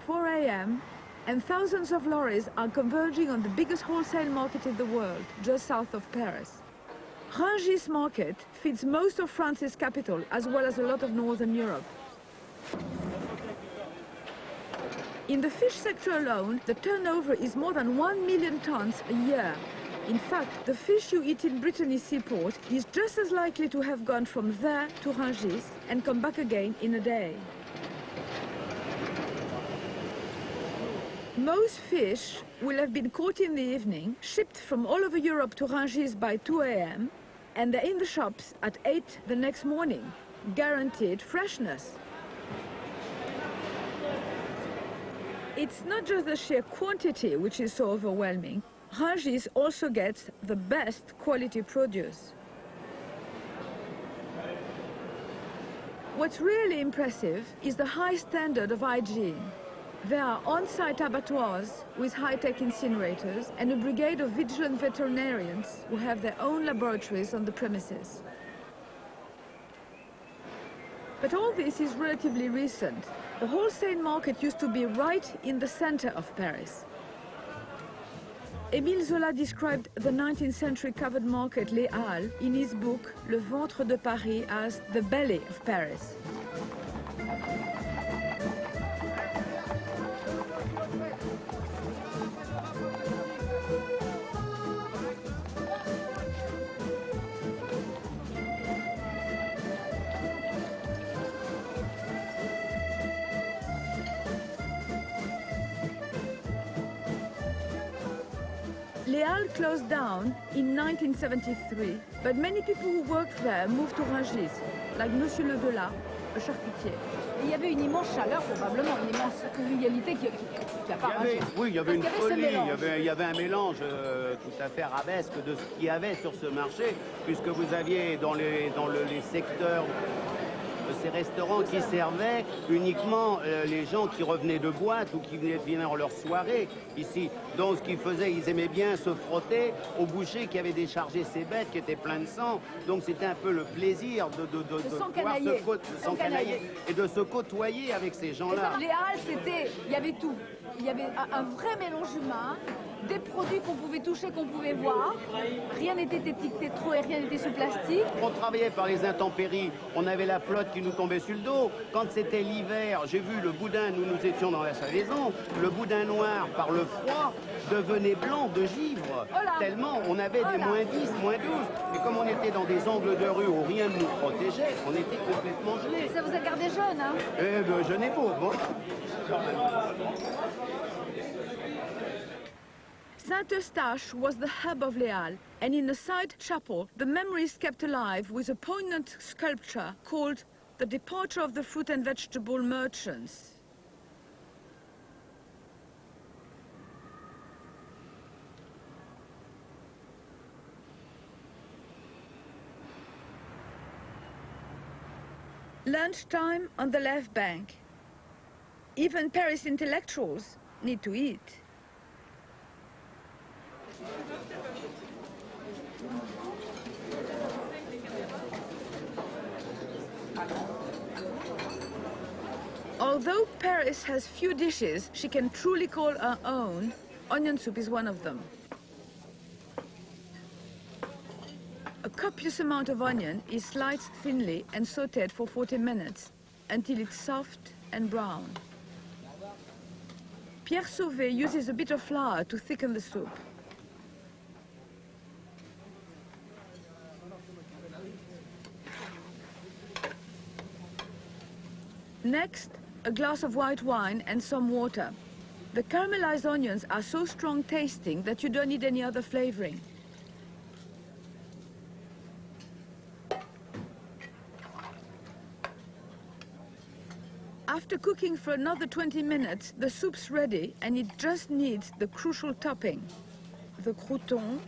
4 a.m. and thousands of lorries are converging on the biggest wholesale market in the world, just south of Paris. Rungis market feeds most of France's capital, as well as a lot of northern Europe. In the fish sector alone, the turnover is more than 1 million tons a year. In fact, the fish you eat in Brittany seaport is just as likely to have gone from there to Rungis and come back again in a day. Most fish will have been caught in the evening, shipped from all over Europe to Rungis by 2 a.m. and they're in the shops at 8 the next morning. Guaranteed freshness. It's not just the sheer quantity which is so overwhelming. Rungis also gets the best quality produce. What's really impressive is the high standard of hygiene. There are on-site abattoirs with high-tech incinerators and a brigade of vigilant veterinarians who have their own laboratories on the premises. But all this is relatively recent. The wholesale market used to be right in the center of Paris. Émile Zola described the 19th century covered market Les Halles in his book Le Ventre de Paris as the belly of Paris. Les Halles closed down in 1973, but many people who worked there moved to Rungis, like Monsieur Le Delat, a charcutier. Il y avait une immense chaleur, probablement, une immense convivialité qui a pas Rungis. Oui, il y avait une folie, il y avait un mélange tout à fait arabesque de ce qu'il y avait sur ce marché, puisque vous aviez dans les secteurs ces restaurants qui servaient uniquement les gens qui revenaient de boîte ou qui venaient en leur soirée ici. Donc ce qu'ils faisaient, ils aimaient bien se frotter au boucher qui avait déchargé ses bêtes qui étaient pleines de sang. Donc c'était un peu le plaisir de s'encanailler et de se côtoyer avec ces gens-là. Les Halles, c'était, il y avait tout. Il y avait un vrai mélange humain, des produits qu'on pouvait toucher, qu'on pouvait voir. Rien n'était étiqueté trop et rien n'était sous plastique. On travaillait par les intempéries, on avait la flotte qui nous tombait sur le dos. Quand c'était l'hiver, j'ai vu le boudin, nous étions dans la salaison, le boudin noir par le froid devenait blanc de givre. Tellement on avait des moins 10, moins 12. Et comme on était dans des angles de rue où rien ne nous protégeait, on était complètement gelés. Ça vous a gardé jeune, hein? Jeune et pauvre. Saint-Eustache was the hub of Les Halles, and in the side chapel, the memory is kept alive with a poignant sculpture called The Departure of the Fruit and Vegetable Merchants. Lunchtime on the left bank. Even Paris intellectuals need to eat. Although Paris has few dishes she can truly call her own, onion soup is one of them. A copious amount of onion is sliced thinly and sautéed for 40 minutes until it's soft and brown. Pierre Sauvé uses a bit of flour to thicken the soup. Next, a glass of white wine and some water. The caramelized onions are so strong tasting that you don't need any other flavoring. After cooking for another 20 minutes, the soup's ready and it just needs the crucial topping. The crouton,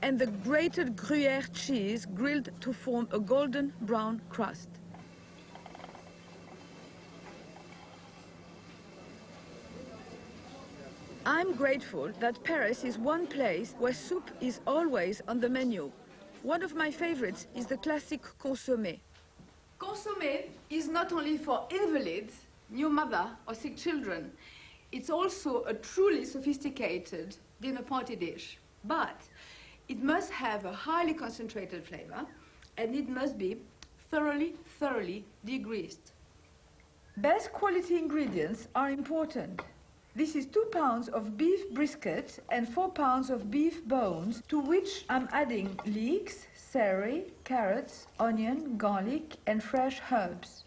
and the grated Gruyere cheese grilled to form a golden brown crust. I'm grateful that Paris is one place where soup is always on the menu. One of my favorites is the classic consommé. Consommé is not only for invalids, new mother or sick children. It's also a truly sophisticated dinner party dish. But it must have a highly concentrated flavor and it must be thoroughly degreased. Best quality ingredients are important. This is 2 pounds of beef brisket and 4 pounds of beef bones, to which I'm adding leeks, celery, carrots, onion, garlic, and fresh herbs.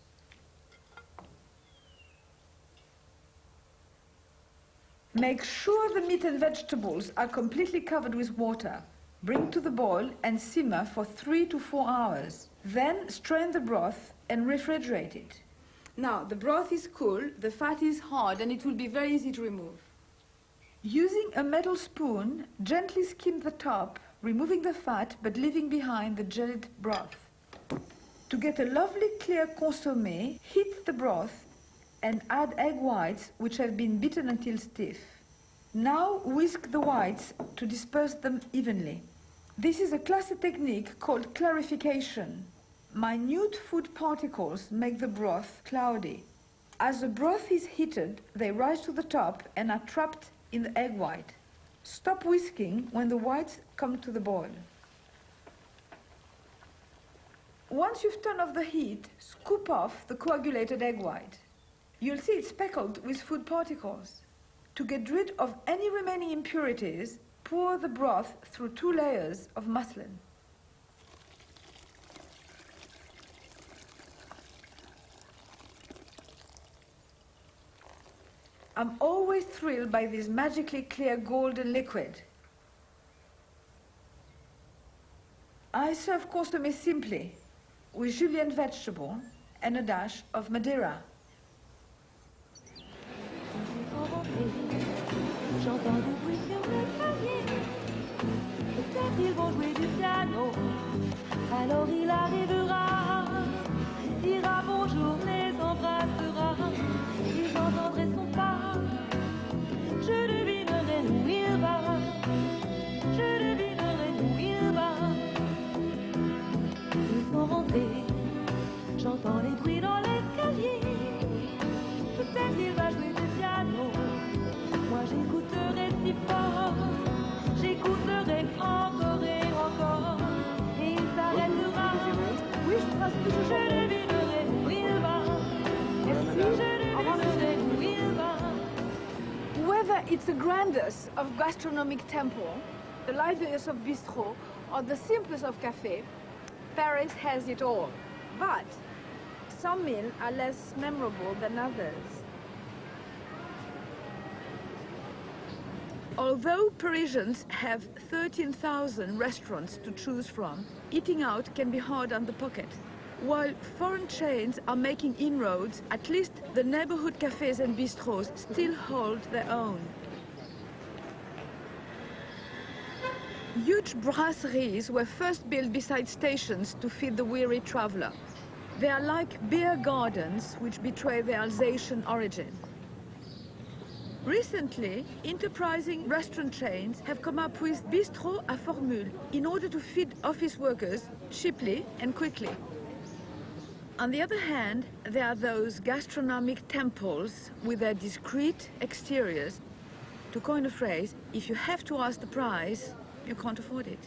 Make sure the meat and vegetables are completely covered with water. Bring to the boil and simmer for 3 to 4 hours. Then strain the broth and refrigerate it. Now, the broth is cool, the fat is hard, and it will be very easy to remove. Using a metal spoon, gently skim the top, removing the fat but leaving behind the jellied broth. To get a lovely clear consommé, heat the broth and add egg whites which have been beaten until stiff. Now whisk the whites to disperse them evenly. This is a classic technique called clarification. Minute food particles make the broth cloudy. As the broth is heated, they rise to the top and are trapped in the egg white. Stop whisking when the whites come to the boil. Once you've turned off the heat, scoop off the coagulated egg white. You'll see it's speckled with food particles. To get rid of any remaining impurities, pour the broth through 2 layers of muslin. I'm always thrilled by this magically clear golden liquid. I serve consommé simply, with julienne vegetable and a dash of Madeira. J'entends du bruit sur le clavier. Peut-être ils vont jouer du piano. Alors il arrivera, dira bonjour, les embrassera. Et j'entendrai son pas. Je devinerai d'où il va. Je devinerai d'où il va. Ils sont rentrés. J'entends les bruits dans l'escalier. Peut-être il va jouer du piano. Moi j'écouterai si fort, j'écouterai encore et encore, et il s'arrêtera. Oui, je pense que je devinerai où il va. Et si je devinerai où il va. Whether it's the grandest of gastronomic temple, the liveliest of bistro, or the simplest of café, Paris has it all. But some meals are less memorable than others. Although Parisians have 13,000 restaurants to choose from, eating out can be hard on the pocket. While foreign chains are making inroads, at least the neighborhood cafes and bistros still hold their own. Huge brasseries were first built beside stations to feed the weary traveler. They are like beer gardens which betray their Alsatian origin. Recently, enterprising restaurant chains have come up with bistro à formule in order to feed office workers cheaply and quickly. On the other hand, there are those gastronomic temples with their discreet exteriors. To coin a phrase, if you have to ask the price, you can't afford it.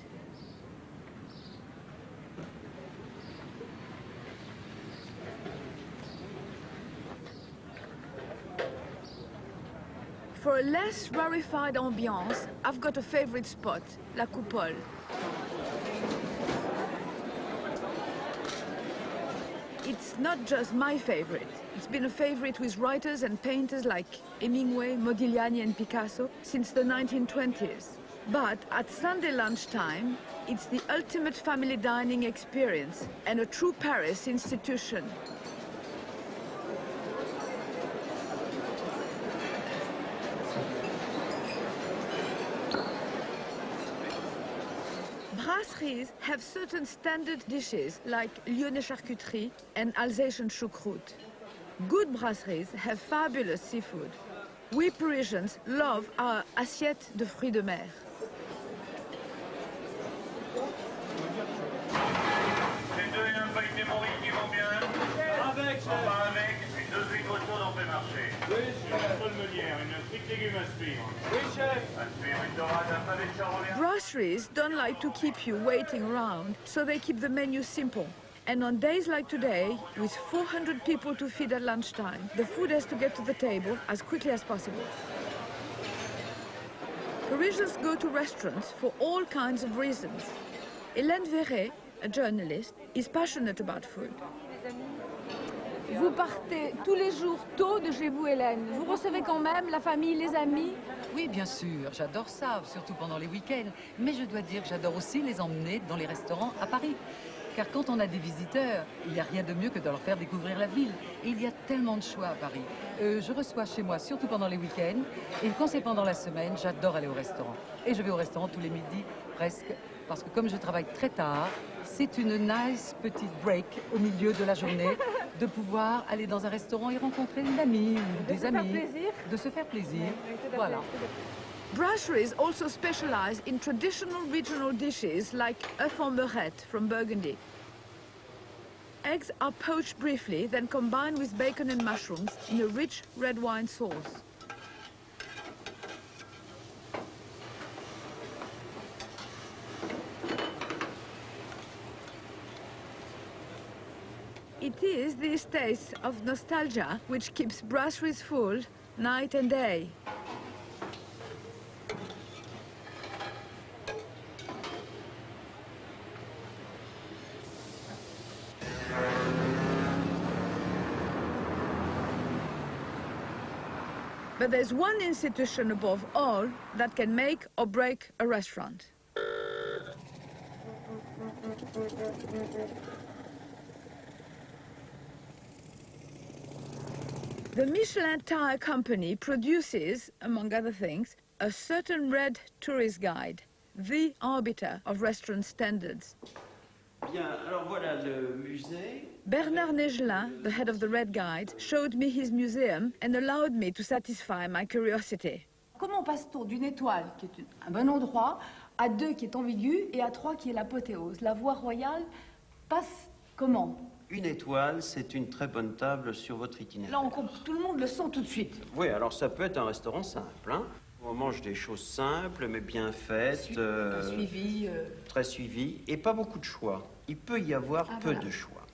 For a less rarefied ambiance, I've got a favorite spot, La Coupole. It's not just my favorite. It's been a favorite with writers and painters like Hemingway, Modigliani and Picasso since the 1920s. But at Sunday lunchtime, it's the ultimate family dining experience and a true Paris institution. brasseries have certain standard dishes like Lyonnais charcuterie and Alsatian choucroute. Good brasseries have fabulous seafood. We Parisians love our assiette de fruits de mer. Les deux et un pailleté Maurice qui vont bien. Avec, chef. Pas avec, et deux huîtres chaudes en pré-marché. Oui, chef. Une seule meunière, une frite légumes à suivre. Oui, chef. À suivre une dorade, un pavé de charolien. Brasseries don't like to keep you waiting around, so they keep the menu simple. And on days like today, with 400 people to feed at lunchtime, the food has to get to the table as quickly as possible. Parisians go to restaurants for all kinds of reasons. Hélène Verret, a journalist, is passionate about food. Vous partez tous les jours tôt de chez vous, Hélène. Vous recevez quand même la famille, les amis? Oui, bien sûr, j'adore ça, surtout pendant les week-ends. Mais je dois dire que j'adore aussi les emmener dans les restaurants à Paris. Car quand on a des visiteurs, il n'y a rien de mieux que de leur faire découvrir la ville. Et il y a tellement de choix à Paris. Je reçois chez moi, surtout pendant les week-ends. Et quand c'est pendant la semaine, j'adore aller au restaurant. Et je vais au restaurant tous les midis, presque. Parce que comme je travaille très tard, c'est une nice petite break au milieu de la journée de pouvoir aller dans un restaurant et rencontrer une amie ou des amis. De se faire plaisir. Voilà. Brasseries also specialize in traditional regional dishes like œuf en beurrette from Burgundy. Eggs are poached briefly, then combined with bacon and mushrooms in a rich red wine sauce. It is these tastes of nostalgia which keeps brasseries full night and day. But there's one institution above all that can make or break a restaurant. The Michelin Tire Company produces, among other things, a certain red tourist guide, the arbiter of restaurant standards. Bien, alors voilà le musée. Bernard Negelin, the head of the Red Guide, showed me his museum and allowed me to satisfy my curiosity. Comment passe-t-on d'une étoile, qui est un bon endroit, à 2 qui est ambigu et à 3 qui est l'apothéose? La voie royale passe comment? Une étoile, c'est une très bonne table sur votre itinéraire. Là, tout le monde le sent tout de suite. Oui, alors ça peut être un restaurant simple, hein. On mange des choses simples, mais bien faites. Très suivies, et pas beaucoup de choix. Il peut y avoir peu de choix.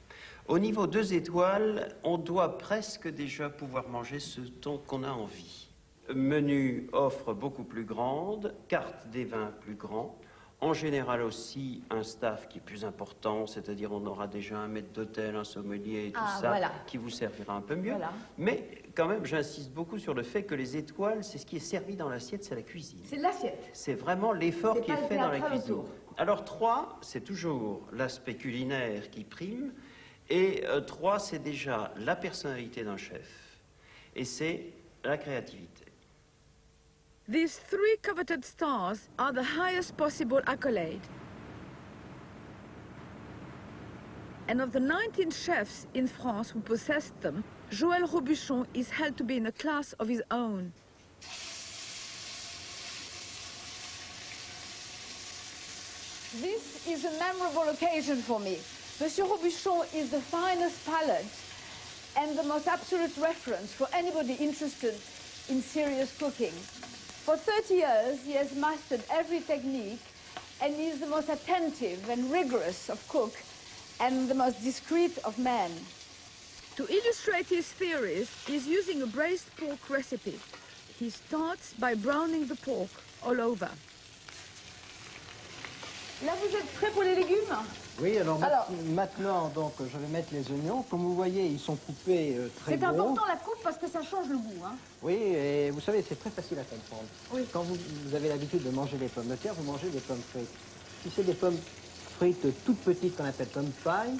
Au niveau 2 étoiles, on doit presque déjà pouvoir manger ce dont on a envie. Menu offre beaucoup plus grande, carte des vins plus grand. En général aussi, un staff qui est plus important, c'est-à-dire on aura déjà un maître d'hôtel, un sommelier et tout ça, qui vous servira un peu mieux. Voilà. Mais quand même, j'insiste beaucoup sur le fait que les étoiles, c'est ce qui est servi dans l'assiette, c'est la cuisine. C'est l'assiette. C'est vraiment l'effort qui est fait dans la cuisine. Alors 3, c'est toujours l'aspect culinaire qui prime. Et 3, c'est déjà la personnalité d'un chef. Et c'est la créativité. These 3 coveted stars are the highest possible accolade. And of the 19 chefs in France who possessed them, Joël Robuchon is held to be in a class of his own. This is a memorable occasion for me. Monsieur Robuchon is the finest palate and the most absolute reference for anybody interested in serious cooking. For 30 years, he has mastered every technique and is the most attentive and rigorous of cook and the most discreet of men. To illustrate his theories, he's using a braised pork recipe. He starts by browning the pork all over. Là, vous êtes prêts pour les légumes? Oui, alors maintenant, donc, je vais mettre les oignons. Comme vous voyez, ils sont coupés très gros. C'est important la coupe parce que ça change le goût, hein? Oui, et vous savez, c'est très facile à comprendre. Oui. Quand vous avez l'habitude de manger des pommes de terre, vous mangez des pommes frites. Si c'est des pommes frites toutes petites qu'on appelle pommes paille,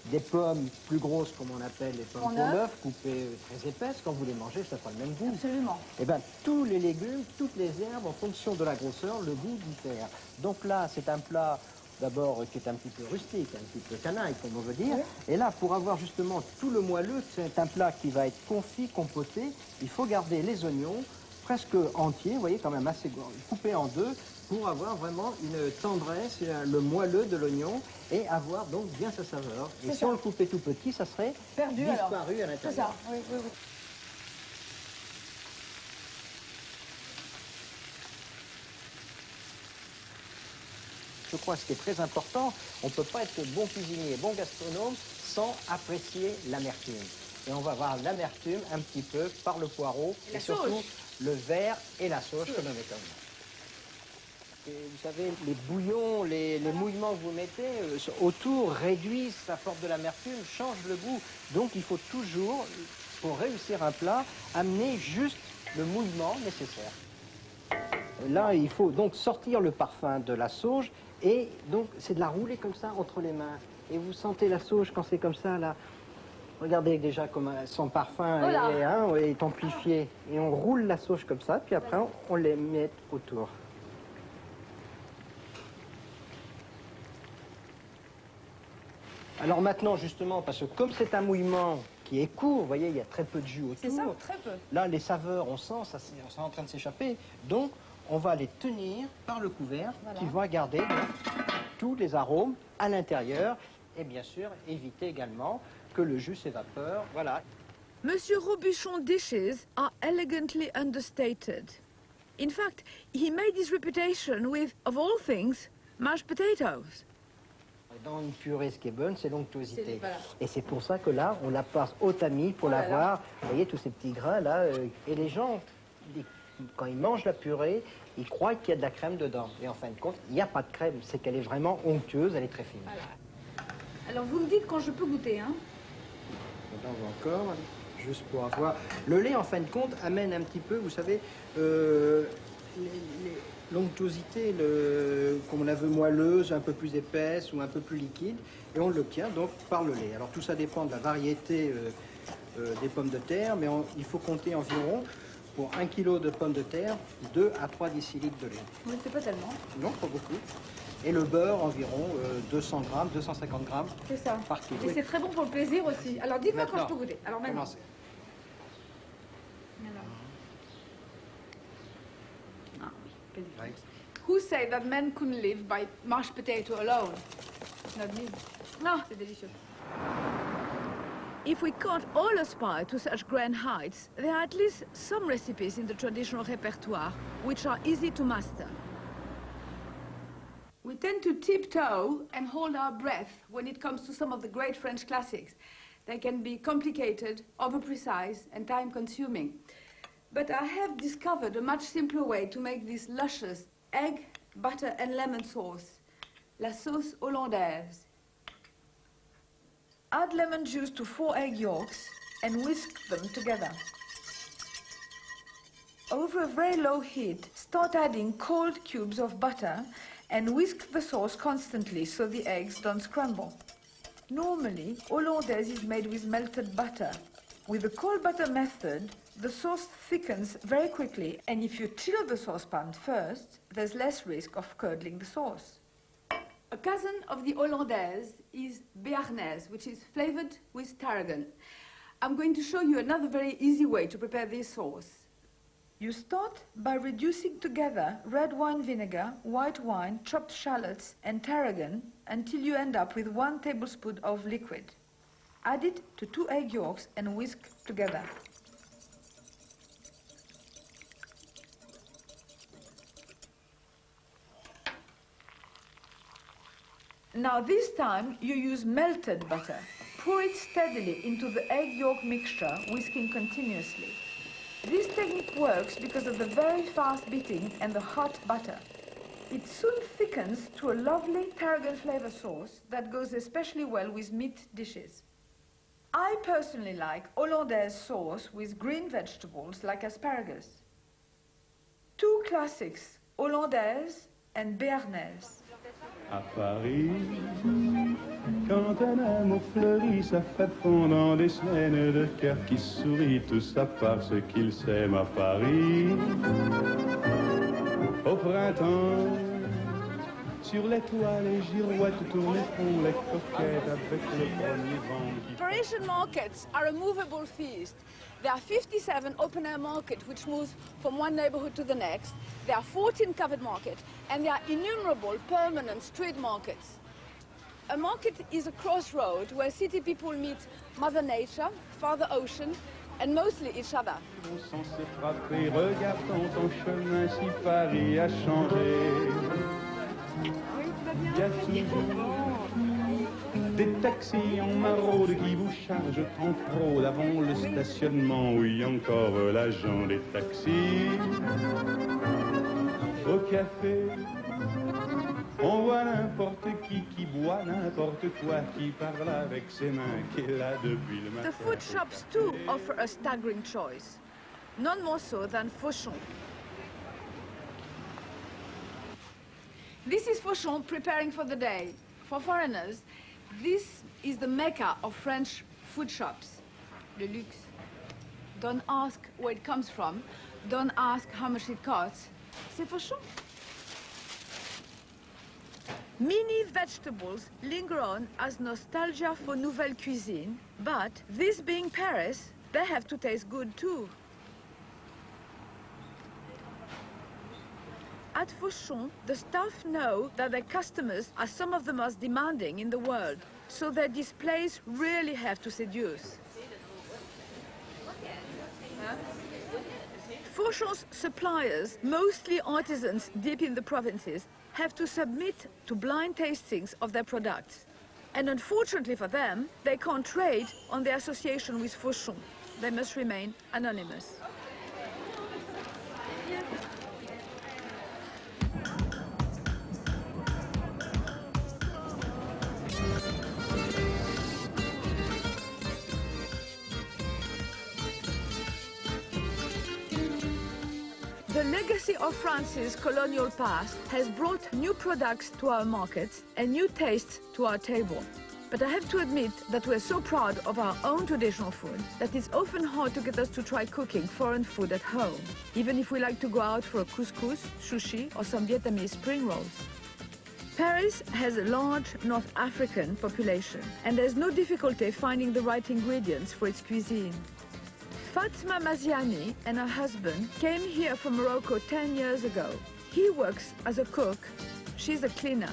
des pommes plus grosses comme on appelle les pommes pour neuf, coupées très épaisses, quand vous les mangez, ça n'a pas le même goût. Absolument. Eh bien, tous les légumes, toutes les herbes, en fonction de la grosseur, le goût diffère. Donc là, c'est un plat d'abord qui est un petit peu rustique, un petit peu canaille, comme on veut dire. Et là, pour avoir justement tout le moelleux, c'est un plat qui va être confit, compoté. Il faut garder les oignons presque entiers, vous voyez, quand même assez coupés en deux, pour avoir vraiment une tendresse, le moelleux de l'oignon, et avoir donc bien sa saveur. Et si on le coupait tout petit, ça serait perdu, disparu à l'intérieur. C'est ça, oui, oui, oui. Je crois que ce qui est très important, on ne peut pas être bon cuisinier, bon gastronome, sans apprécier l'amertume. Et on va voir l'amertume un petit peu par le poireau, et surtout le verre et la sauge que l'on met comme ça. Et vous savez, les bouillons, les mouillements que vous mettez autour réduisent, apportent de l'amertume, changent le goût. Donc il faut toujours, pour réussir un plat, amener juste le mouillement nécessaire. Là, il faut donc sortir le parfum de la sauge et donc c'est de la rouler comme ça entre les mains. Et vous sentez la sauge quand c'est comme ça, là. Regardez déjà comme son parfum est amplifié. Et on roule la sauge comme ça, puis après on les met autour. Alors maintenant, justement, parce que comme c'est un mouillement qui est court, vous voyez, il y a très peu de jus autour. C'est ça, très peu. Là, les saveurs, on sent, ça c'est en train de s'échapper. Donc, on va les tenir par le couvercle qui va garder donc, tous les arômes à l'intérieur. Et bien sûr, éviter également que le jus s'évapore. Voilà. Monsieur Robuchon's dishes are elegantly understated. In fact, he made his reputation with, of all things, mashed potatoes. Dans une purée, ce qui est bonne, c'est l'onctuosité. Voilà. Et c'est pour ça que là, on la passe au tamis pour la voir. Vous voyez, tous ces petits grains là. Et les gens, quand ils mangent la purée, ils croient qu'il y a de la crème dedans. Et en fin de compte, il n'y a pas de crème. C'est qu'elle est vraiment onctueuse, elle est très fine. Voilà. Alors, vous me dites quand je peux goûter, hein? Là, on va encore, juste pour avoir... Le lait, en fin de compte, amène un petit peu, vous savez, l'onctuosité, comme on la veut moelleuse, un peu plus épaisse ou un peu plus liquide, et on l'obtient donc par le lait. Alors tout ça dépend de la variété des pommes de terre, mais il faut compter environ, pour 1 kg de pommes de terre, 2 à 3 décilitres de lait. Oui, c'est pas tellement. Non, pas beaucoup. Et le beurre, environ 200 grammes, 250 grammes C'est ça. par kilo. Et c'est très bon pour le plaisir aussi. Alors, dites-moi quand Maintenant, je peux goûter. Alors, maintenant. commencez. Right. Who say that men couldn't live by mashed potato alone? Not me. No, c'est délicieux. If we can't all aspire to such grand heights, there are at least some recipes in the traditional repertoire which are easy to master. We tend to tiptoe and hold our breath when it comes to some of the great French classics. They can be complicated, over-precise, and time-consuming. But I have discovered a much simpler way to make this luscious egg, butter, and lemon sauce, la sauce hollandaise. Add lemon juice to 4 egg yolks and whisk them together. Over a very low heat, start adding cold cubes of butter and whisk the sauce constantly so the eggs don't scramble. Normally, hollandaise is made with melted butter. With the cold butter method, the sauce thickens very quickly, and if you chill the saucepan first, there's less risk of curdling the sauce. A cousin of the hollandaise is béarnaise, which is flavored with tarragon. I'm going to show you another very easy way to prepare this sauce. You start by reducing together red wine vinegar, white wine, chopped shallots, and tarragon until you end up with 1 tablespoon of liquid. Add it to 2 egg yolks and whisk together. Now this time you use melted butter. Pour it steadily into the egg yolk mixture, whisking continuously. This technique works because of the very fast beating and the hot butter. It soon thickens to a lovely tarragon flavor sauce that goes especially well with meat dishes. I personally like hollandaise sauce with green vegetables like asparagus. 2 classics, hollandaise and béarnaise. À Paris, quand un amour fleurit, ça fait pendant des semaines de cœur qui sourit, tout ça parce qu'ils s'aiment à Paris. Au printemps, sur les toits, les girouettes tournent et font les coquettes avec le premier vent qui... Parisian markets are a movable feast. There are 57 open-air markets which move from one neighborhood to the next. There are 14 covered markets, and there are innumerable permanent street markets. A market is a crossroad where city people meet Mother Nature, Father Ocean, and mostly each other. Sans se frapper, regardons ton chemin si Paris a changé. Il y a toujours des taxis en maraude qui vous chargent en fraude avant le stationnement. Oui, encore l'agent des taxis. Au café, on voit n'importe qui boit n'importe quoi, qui parle avec ses mains, qui est là depuis le matin. The food shops too offer a staggering choice. None more so than Fauchon. This is Fauchon preparing for the day. For foreigners, this is the mecca of French food shops. Le luxe. Don't ask where it comes from. Don't ask how much it costs. C'est Fauchon. Many vegetables linger on as nostalgia for nouvelle cuisine, but this being Paris, they have to taste good too. At Fauchon, the staff know that their customers are some of the most demanding in the world, so their displays really have to seduce. Fauchon's suppliers, mostly artisans deep in the provinces, have to submit to blind tastings of their products. And unfortunately for them, they can't trade on their association with Fauchon. They must remain anonymous. The legacy of France's colonial past has brought new products to our markets and new tastes to our table. But I have to admit that we're so proud of our own traditional food that it's often hard to get us to try cooking foreign food at home, even if we like to go out for a couscous, sushi, or some Vietnamese spring rolls. Paris has a large North African population, and there's no difficulty finding the right ingredients for its cuisine. Fatma Maziani and her husband came here from Morocco 10 years ago. He works as a cook. She's a cleaner.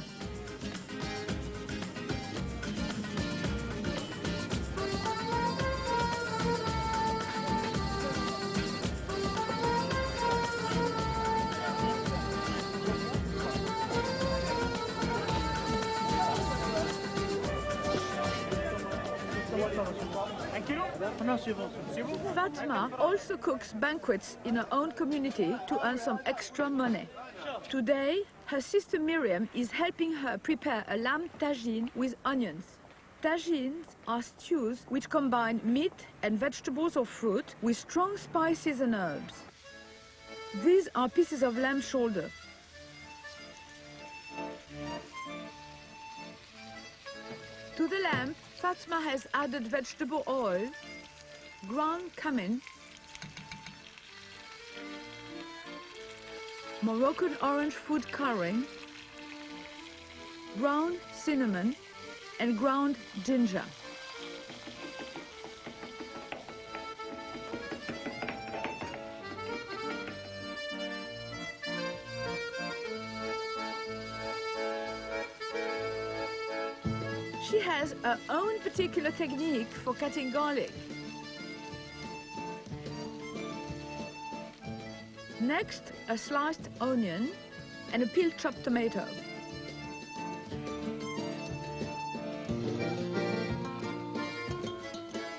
Fatma also cooks banquets in her own community to earn some extra money. Today, her sister Miriam is helping her prepare a lamb tagine with onions. Tagines are stews which combine meat and vegetables or fruit with strong spices and herbs. These are pieces of lamb shoulder. To the lamb, Fatma has added vegetable oil, ground cumin, Moroccan orange food coloring, ground cinnamon, and ground ginger. She has her own particular technique for cutting garlic. Next, a sliced onion and a peeled chopped tomato.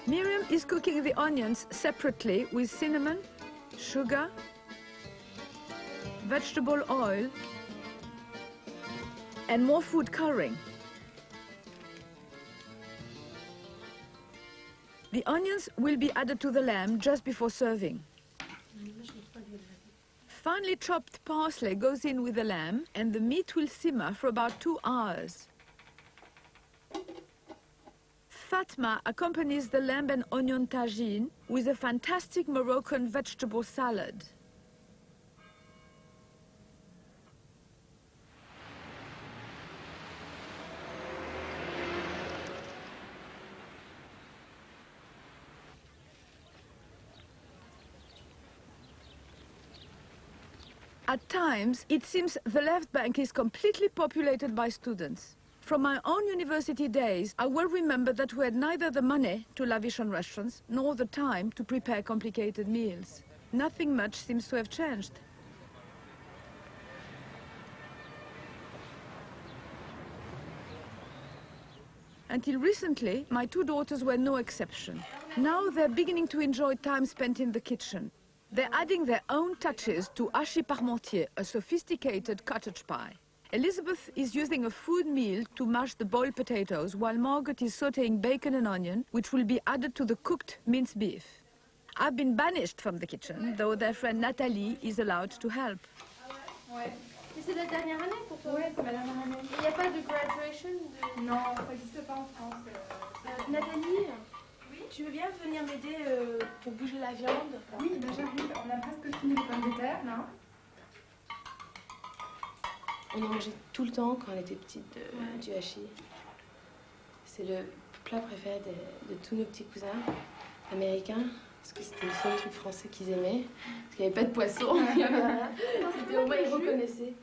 Miriam is cooking the onions separately with cinnamon, sugar, vegetable oil, and more food coloring. The onions will be added to the lamb just before serving. Finely chopped parsley goes in with the lamb, and the meat will simmer for about 2 hours. Fatma accompanies the lamb and onion tagine with a fantastic Moroccan vegetable salad. At times, it seems the left bank is completely populated by students. From my own university days, I well remember that we had neither the money to lavish on restaurants, nor the time to prepare complicated meals. Nothing much seems to have changed. Until recently, my two daughters were no exception. Now they're beginning to enjoy time spent in the kitchen. They're adding their own touches to hachis parmentier, a sophisticated cottage pie. Elizabeth is using a food meal to mash the boiled potatoes, while Margaret is sautéing bacon and onion, which will be added to the cooked minced beef. I've been banished from the kitchen, though their friend Nathalie is allowed to help. Ouais. Et c'est la dernière année pour toi? Oui, c'est ma dernière année. Il n'y a pas de graduation Non, ça n'existe pas en France. Nathalie, oui, tu veux bien venir m'aider pour bouger la viande? Oui, ben j'arrive. On a presque fini les pommes de terre, là. On en mangeait tout le temps quand on était petite du hachis. C'est le plat préféré de tous nos petits cousins américains. Parce que c'était le seul truc français qu'ils aimaient. Parce qu'il n'y avait pas de poisson. C'était au moins ils reconnaissaient.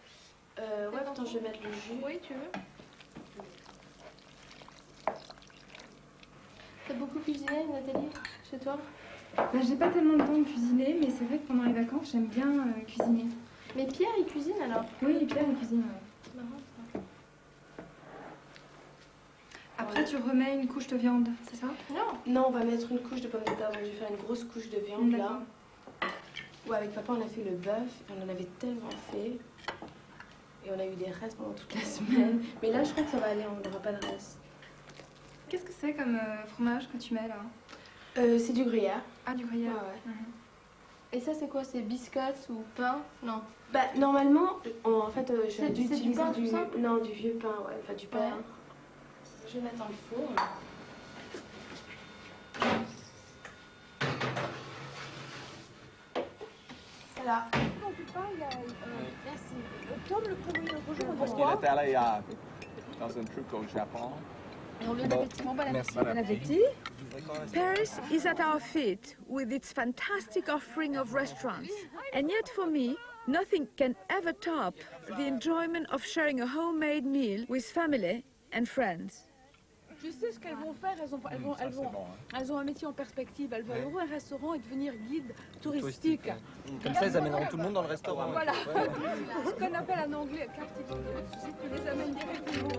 Ouais, attends, je vais mettre le jus. Oui, tu veux. T'as beaucoup cuisiné, Nathalie, chez toi? Ben, j'ai pas tellement de temps de cuisiner, mais c'est vrai que pendant les vacances, j'aime bien cuisiner. Mais Pierre, il cuisine alors? Oui, Pierre, il cuisine. C'est marrant ça. Après, tu remets une couche de viande, c'est ça? Non, on va mettre une couche de pommes de terre. Donc, je vais faire une grosse couche de viande là. Ouais, avec papa, on a fait le bœuf. On en avait tellement fait. Et on a eu des restes pendant toute la semaine. Mais là, je crois que ça va aller, on n'aura pas de reste. Qu'est-ce que c'est comme fromage que tu mets là? C'est du gruyère. Ah, du gruyère. Ouais. Et ça, c'est quoi? C'est biscottes ou pain? Non. Bah, normalement, en fait, j'ai dû utiliser du pain tout simple? Non, du vieux pain, ouais. Enfin, du pain. Ouais. Je vais mettre dans le four. Voilà. Merci. Tom, le premier bonjour. Parce qu'il est allé dans un truc au Japon. Bon appétit. Bon appétit. Paris is at our feet with its fantastic offering of restaurants. And yet for me, nothing can ever top the enjoyment of sharing a homemade meal with family and friends. Tu sais ce qu'elles vont faire, elles ont un métier en perspective. Elles vont ouvrir un restaurant et devenir guide touristique. Comme ça, elles amèneront tout le monde dans le restaurant. Voilà. Ce qu'on appelle en anglais captive. Tu sais, tu les amènes directement.